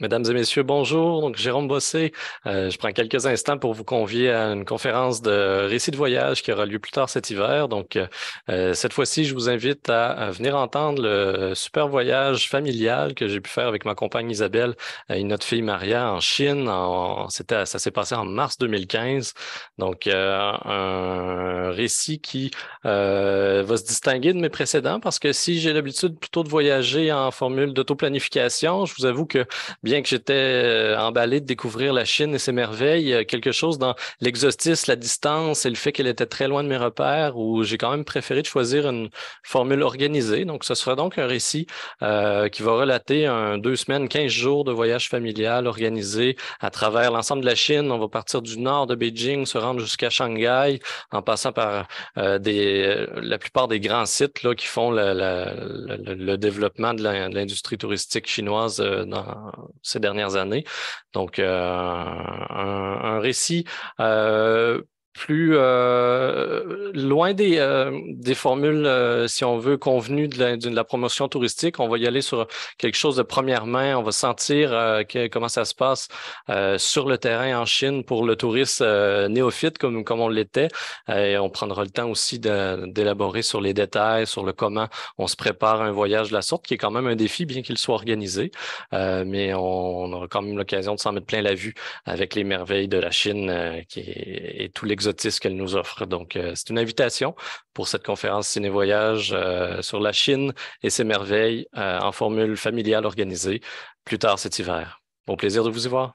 Mesdames et messieurs, bonjour. Donc, Jérôme Bossé. Je prends quelques instants pour vous convier à une conférence de récits de voyage qui aura lieu plus tard cet hiver. Donc, cette fois-ci, je vous invite à venir entendre le super voyage familial que j'ai pu faire avec ma compagne Isabelle et notre fille Maria en Chine. Ça s'est passé en mars 2015. Donc, un récit qui va se distinguer de mes précédents parce que si j'ai l'habitude plutôt de voyager en formule d'autoplanification, je vous avoue que bien que j'étais emballé de découvrir la Chine et ses merveilles, il y a quelque chose dans l'exotisme, la distance et le fait qu'elle était très loin de mes repères où j'ai quand même préféré de choisir une formule organisée. Donc, ce sera donc un récit qui va relater 2 semaines, 15 jours de voyage familial organisé à travers l'ensemble de la Chine. On va partir du nord de Beijing, se rendre jusqu'à Shanghai, en passant par la plupart des grands sites là, qui font le développement de l'industrie touristique chinoise ces dernières années. Donc, un récit plus loin des formules, si on veut, convenues de la promotion touristique. On va y aller sur quelque chose de première main. On va sentir comment ça se passe sur le terrain en Chine pour le touriste néophyte comme on l'était. Et on prendra le temps aussi d'élaborer sur les détails, sur le comment on se prépare à un voyage de la sorte, qui est quand même un défi, bien qu'il soit organisé. Mais on aura quand même l'occasion de s'en mettre plein la vue avec les merveilles de la Chine et tout l'exotisme qu'elle nous offre. Donc, c'est une invitation pour cette conférence Ciné-Voyage sur la Chine et ses merveilles en formule familiale organisée plus tard cet hiver. Au plaisir de vous y voir.